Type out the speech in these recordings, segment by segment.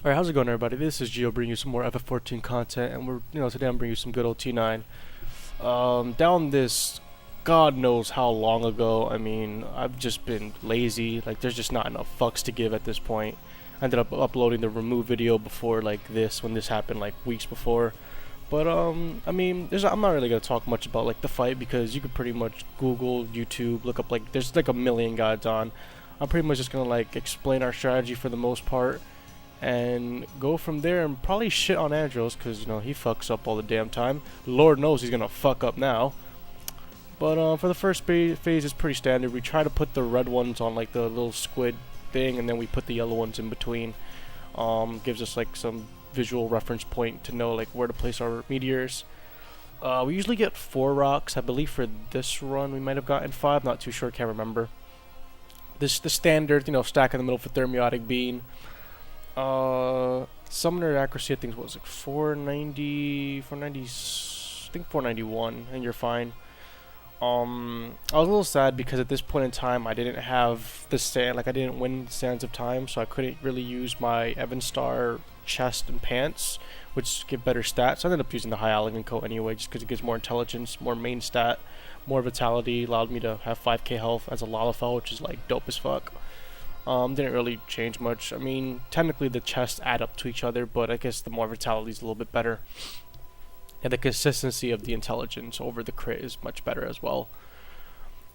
Alright, how's it going, everybody? This is Gio bringing you some more FF14 content, and today I'm bringing you some good old T9. Down this, God knows how long ago. I mean, I've just been lazy. Like, there's just not enough fucks to give at this point. I ended up uploading the remove video before, like, when this happened, like, weeks before. But, I mean, I'm not really gonna talk much about, like, the fight, because you could pretty much Google, YouTube, look up, like, there's, like, a million guides on. I'm pretty much just gonna, like, explain our strategy for the most part and go from there, and probably shit on Andros because he fucks up all the damn time. Lord knows he's gonna fuck up now. But for the first phase, it's pretty standard. We try to put the red ones on like the little squid thing, and then we put the yellow ones in between. Gives us like some visual reference point to know like where to place our meteors. We usually get 4 rocks. I believe for this run we might have gotten 5. Not too sure. Can't remember. The standard, stack in the middle for thermiotic beam. Summoner accuracy, I think, was like 490, I think 491, and you're fine. I was a little sad because at this point in time I didn't have the stand, like I didn't win Sands of Time, so I couldn't really use my Evan Star chest and pants, which give better stats. I ended up using the High Elegant coat anyway, just because it gives more intelligence, more main stat, more vitality, allowed me to have 5k health as a Lalafell, which is like dope as fuck. Didn't really change much. I mean, technically the chests add up to each other, but I guess the more vitality is a little bit better. And the consistency of the intelligence over the crit is much better as well.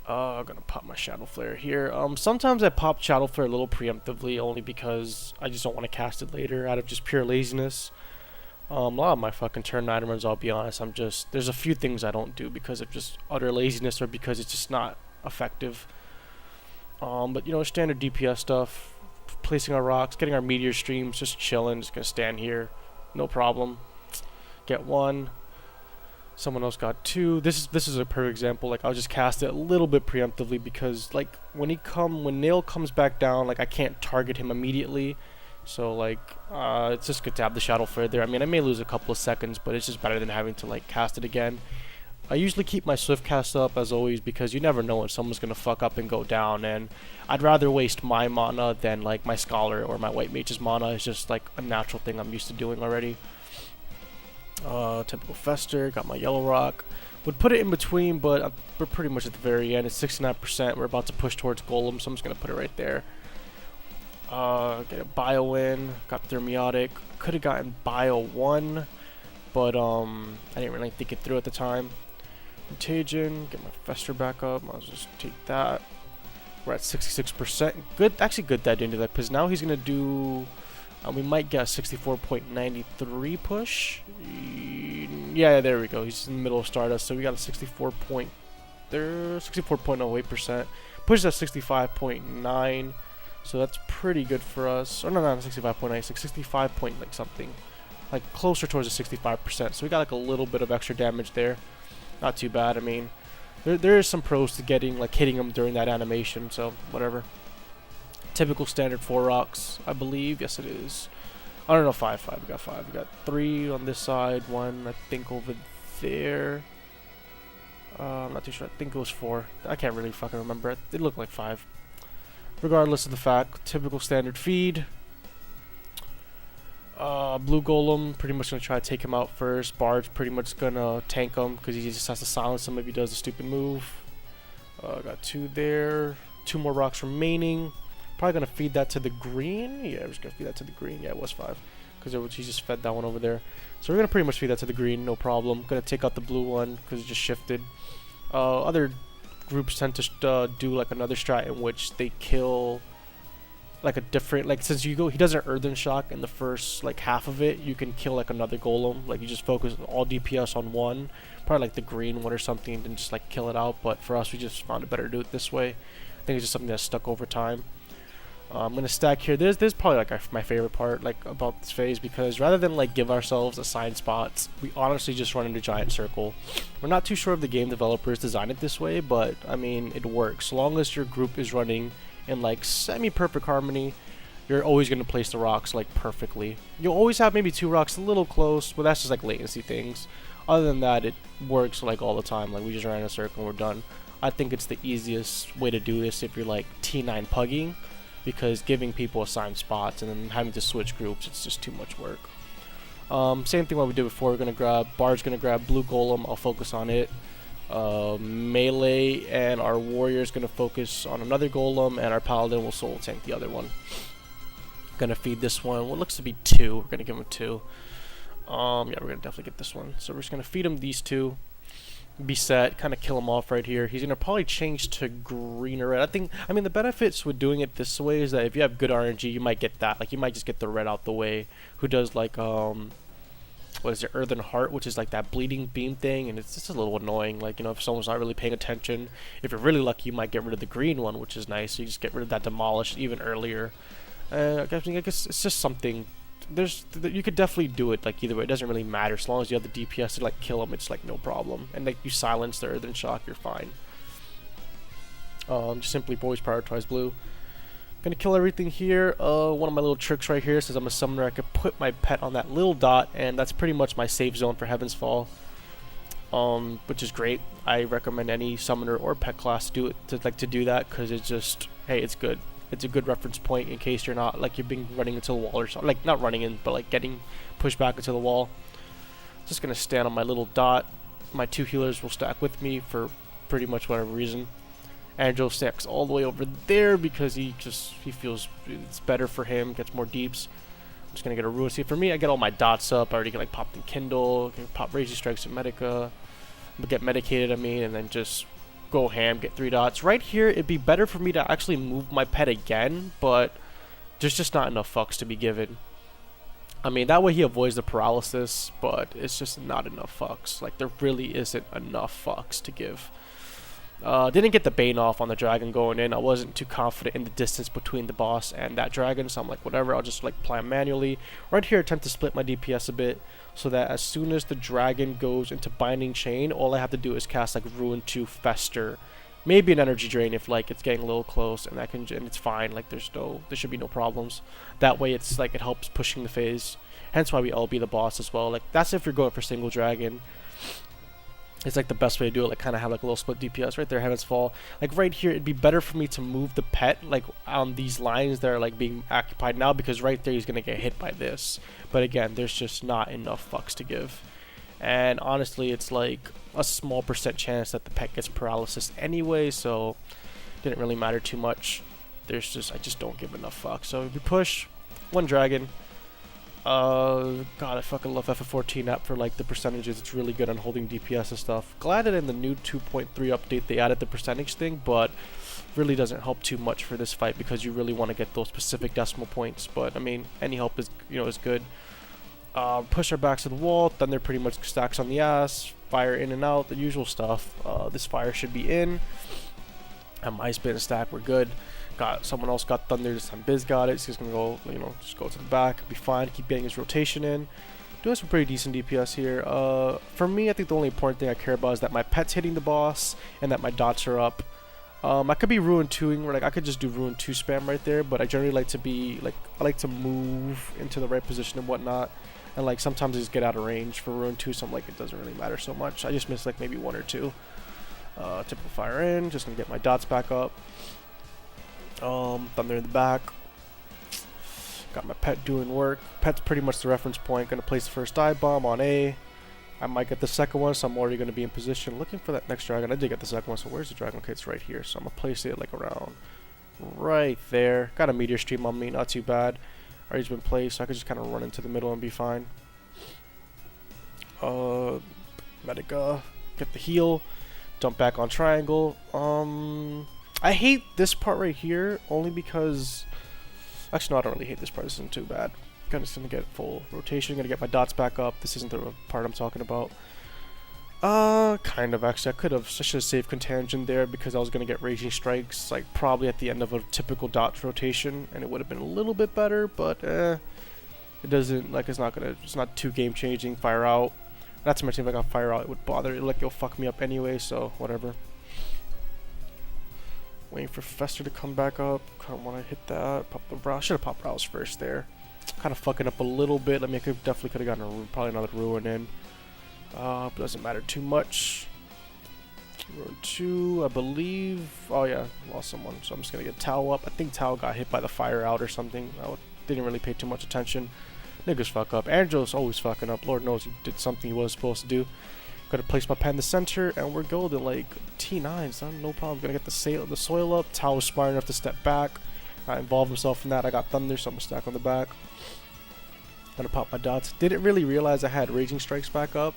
I'm gonna pop my Shadow Flare here. Sometimes I pop Shadow Flare a little preemptively, only because I just don't want to cast it later out of just pure laziness. A lot of my fucking turn 9 runs, I'll be honest, there's a few things I don't do because of just utter laziness or because it's just not effective. But standard DPS stuff, placing our rocks, getting our meteor streams, just chilling, just gonna stand here, no problem. Get 1. Someone else got 2. This is a perfect example. Like, I'll just cast it a little bit preemptively because like when Nail comes back down, like I can't target him immediately. So like it's just good to have the Shadow Flare there. I mean, I may lose a couple of seconds, but it's just better than having to like cast it again. I usually keep my Swift cast up as always because you never know when someone's gonna fuck up and go down, and I'd rather waste my mana than like my Scholar or my White Mage's mana. It's just like a natural thing I'm used to doing already. Typical Fester, got my Yellow Rock. Would put it in between, but we're pretty much at the very end. It's 69%. We're about to push towards Golem, so I'm just gonna put it right there. Get a Bio in, got Thermiotic. Could have gotten Bio 1, but I didn't really think it through at the time. Contagion, get my Fester back up. I'll just take that. We're at 66%. Good, actually good that I didn't do that, because now he's gonna do. We might get a 64.93 push. Yeah, there we go. He's in the middle of Stardust, so we got a 64.08%. Pushes at 65.9, so that's pretty good for us. Or no, not 65.9, like 65 point like something, like closer towards the 65%. So we got like a little bit of extra damage there. Not too bad. I mean, there is some pros to hitting him during that animation, so whatever. Typical standard 4 rocks, I believe. Yes, it is. I don't know, 5. We got 5. We got 3 on this side, 1 I think over there. I'm not too sure. I think it was 4. I can't really fucking remember. It looked like 5. Regardless of the fact, typical standard feed. Blue Golem, pretty much gonna try to take him out first. Bard's pretty much gonna tank him because he just has to silence him if he does a stupid move. Got 2 there. 2 more rocks remaining. Probably gonna feed that to the green. Yeah, we're just gonna feed that to the green. Yeah, it was 5 because he just fed that one over there. So we're gonna pretty much feed that to the green, no problem. Gonna take out the blue one because it just shifted. Other groups tend to do like another strat in which they kill like a different, like since he does an Earthen Shock in the first like half of it, you can kill like another golem. Like you just focus all DPS on one, probably like the green one or something, and just like kill it out. But for us, we just found it better to do it this way. I think it's just something that's stuck over time. I'm gonna stack here. This probably like my favorite part like about this phase, because rather than like give ourselves assigned spots, we honestly just run into giant circle. We're not too sure if the game developers designed it this way, but I mean it works. So long as your group is running in like semi-perfect harmony, you're always gonna place the rocks like perfectly. You'll always have maybe 2 rocks a little close, but that's just like latency things. Other than that, it works like all the time. Like we just ran in a circle and we're done. I think it's the easiest way to do this if you're like T9 pugging. because giving people assigned spots and then having to switch groups, it's just too much work. Same thing what we did before. We're gonna grab Bard's gonna grab blue golem. I'll focus on it. Melee and our warrior's gonna focus on another golem, and our paladin will soul tank the other one. Gonna feed this one. What looks to be 2. We're gonna give him 2. Yeah, we're gonna definitely get this one. So we're just gonna feed him these 2. Be set, kind of kill him off right here. He's gonna probably change to green or red. I mean, the benefits with doing it this way is that if you have good RNG, you might get that. Like, you might just get the red out the way. Who does like what is it, Earthen Heart, which is like that bleeding beam thing, and it's just a little annoying. Like, you know, if someone's not really paying attention, if you're really lucky, you might get rid of the green one, which is nice. So you just get rid of that demolish even earlier. I guess it's just something. You could definitely do it like either way. It doesn't really matter as long as you have the DPS to like kill them. It's like no problem, and like you silence the Earthen Shock, you're fine. Just simply always prioritize blue. Gonna kill everything here. One of my little tricks right here, since I'm a summoner, I could put my pet on that little dot, and that's pretty much my safe zone for Heaven's Fall. Which is great. I recommend any summoner or pet class do it to do that, because it's just, hey, it's good. It's a good reference point in case you're not like you're being running into the wall or something. Like, not running in, but like getting pushed back into the wall. Just gonna stand on my little dot. My 2 healers will stack with me for pretty much whatever reason. Angelo stacks all the way over there because he feels it's better for him, gets more deeps. I'm just gonna get a Ruin. See, for me, I get all my dots up. I already get like popped in Kindle, can pop Raging Strikes and Medica, get medicated, and then just go ham, get 3 dots. Right here, it'd be better for me to actually move my pet again, but there's just not enough fucks to be given. I mean, that way he avoids the paralysis, but it's just not enough fucks. Like, there really isn't enough fucks to give. Didn't get the Bane off on the dragon going in. I wasn't too confident in the distance between the boss and that dragon, so I'm like, whatever, I'll just like plan manually. Right here, attempt to split my DPS a bit, so that as soon as the dragon goes into Binding Chain, all I have to do is cast like Ruin to Fester. Maybe an Energy Drain if like it's getting a little close, and it's fine. Like, there should be no problems. That way, it's like it helps pushing the phase. Hence why we LB the boss as well. Like, that's if you're going for single dragon. It's like the best way to do it, like kind of have like a little split DPS right there, Heaven's Fall. Like right here, it'd be better for me to move the pet like on these lines that are like being occupied now, because right there he's gonna get hit by this. But again, there's just not enough fucks to give. And honestly, it's like a small % chance that the pet gets paralysis anyway, so it didn't really matter too much. I just don't give enough fucks. So if you push 1 dragon, God, I fucking love FF14 app for like the percentages. It's really good on holding DPS and stuff. Glad that in the new 2.3 update they added the percentage thing, but really doesn't help too much for this fight because you really want to get those specific decimal points. But I mean, any help is good. Push our backs to the wall. Thunder pretty much stacks on the ass. Fire in and out, the usual stuff. This fire should be in. And my spin and stack, we're good. Someone else got thunder, this time Biz got it. So he's gonna go, just go to the back, be fine, keep getting his rotation in. Doing some pretty decent DPS here. For me, I think the only important thing I care about is that my pet's hitting the boss and that my dots are up. I could be Ruin 2ing, where like I could just do Ruin 2 spam right there, but I generally like to be like, I like to move into the right position and whatnot. And like sometimes I just get out of range for Ruin 2, so I'm like, it doesn't really matter so much. I just miss like maybe 1 or 2. Typical fire in, just gonna get my dots back up. Thunder in the back. Got my pet doing work. Pet's pretty much the reference point. Gonna place the first dive bomb on A. I might get the second one, so I'm already gonna be in position. Looking for that next dragon. I did get the second one, so where's the dragon? Okay, it's right here. So I'm gonna place it like around right there. Got a meteor stream on me, not too bad. Already been placed, so I could just kind of run into the middle and be fine. Medica, get the heal. Dump back on triangle. I hate this part right here only because, actually no, I don't really hate this part. This isn't too bad. I'm just gonna get full rotation. Gonna get my dots back up. This isn't the part I'm talking about. Kind of actually. I should have saved Contagion there because I was gonna get Raging Strikes like probably at the end of a typical dot rotation, and it would have been a little bit better. But it doesn't like it's not too game changing. Fire out. Not to mention if I got fire out, it would bother. It'll fuck me up anyway. So whatever. Waiting for Fester to come back up. Kind of want to hit that. Pop the brow. Should have popped brows first there. Kind of fucking up a little bit. I mean, I definitely could have gotten probably another Ruin in. But doesn't matter too much. Rune 2, I believe. Oh yeah, lost someone, so I'm just gonna get Tao up. I think Tao got hit by the fire out or something. Didn't really pay too much attention. Niggas fuck up. Angel's always fucking up. Lord knows he did something he was supposed to do. Gotta place my pen in the center, and we're golden. Like T9, son, no problem. Gonna get the soil up. Tao was smart enough to step back, not involve himself in that. I got Thunder, so I'm gonna stack on the back. Gonna pop my dots. Didn't really realize I had Raging Strikes back up.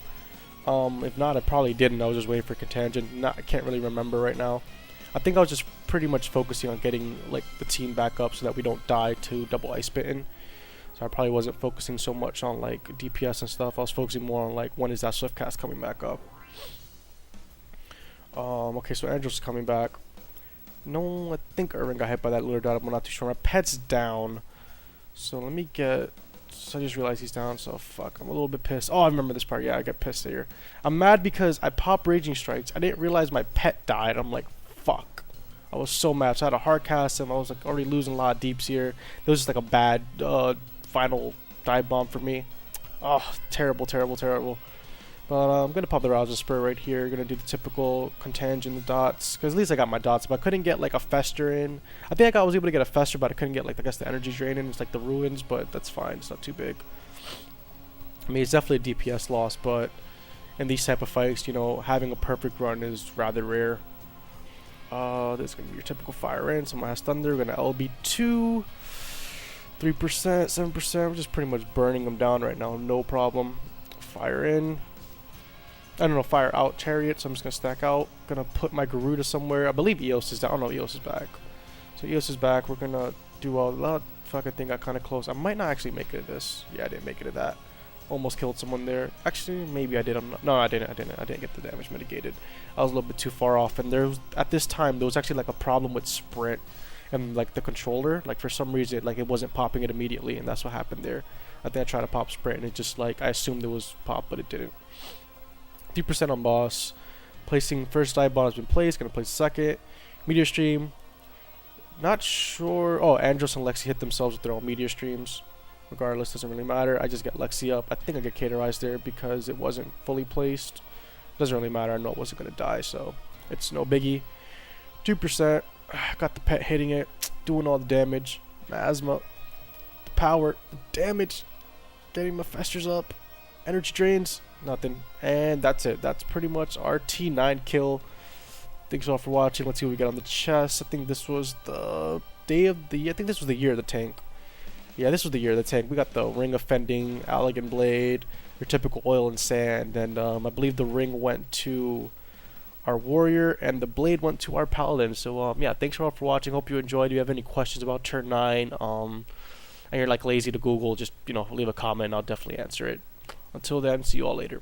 If not, I probably didn't. I was just waiting for Contingent. I can't really remember right now. I think I was just pretty much focusing on getting like the team back up so that we don't die to double ice bitten. So I probably wasn't focusing so much on like DPS and stuff. I was focusing more on like when is that Swift cast coming back up. Okay, so Angel's coming back. No, I think Irvin got hit by that lunar dot. I'm not too sure. My pet's down. So let me get... So I just realized he's down, so fuck. I'm a little bit pissed. Oh, I remember this part. Yeah, I get pissed here. I'm mad because I popped Raging Strikes. I didn't realize my pet died. I'm like, fuck. I was so mad. So I had a hard cast him. I was like already losing a lot of deeps here. It was just like a bad final dive bomb for me. Oh, terrible, terrible, terrible. But I'm going to pop the Rousing Spur right here. Going to do the typical Contingent the dots. Because at least I got my dots. But I couldn't get like a Fester in. I think I was able to get a Fester, but I couldn't get like, I guess, the Energy Drain in. It's like the Ruins, but that's fine. It's not too big. I mean, it's definitely a DPS loss, but in these type of fights, you know, having a perfect run is rather rare. This is going to be your typical fire in. Someone has Thunder. We're going to LB2. 3%, 7%. We're just pretty much burning them down right now. No problem. Fire in. I don't know, fire out Chariot, so I'm just going to stack out. Going to put my Garuda somewhere. I believe Eos is down. Oh no, Eos is back. So Eos is back. We're going to do all that. Fucking thing got kind of close. I might not actually make it to this. Yeah, I didn't make it to that. Almost killed someone there. Actually, maybe I did. No, I didn't. I didn't get the damage mitigated. I was a little bit too far off. And there was, at this time, there was actually like a problem with sprint. And like the controller, like for some reason, like it wasn't popping it immediately. And that's what happened there. I think I tried to pop sprint and it just like, I assumed it was pop, but it didn't. 3% on boss. Placing first dive bomb has been placed. Gonna place second. Meteor stream. Not sure. Oh, Andros and Lexi hit themselves with their own meteor streams. Regardless, doesn't really matter. I just get Lexi up. I think I get caterized there because it wasn't fully placed. Doesn't really matter. I know it wasn't gonna die, so it's no biggie. 2%. Got the pet hitting it, doing all the damage. Asthma. The power. The damage. Getting my Festers up. Energy drains. Nothing. And that's it. That's pretty much our T9 kill. Thanks all for watching. Let's see what we got on the chest. I think this was the day of the... I think this was the year of the tank. Yeah, this was the year of the tank. We got the ring offending, Allegan blade, your typical oil and sand, and I believe the ring went to our warrior and the blade went to our paladin. So yeah, thanks all for watching. Hope you enjoyed. If you have any questions about turn 9, and you're like lazy to Google, just, you know, leave a comment. I'll definitely answer it. Until then, see you all later.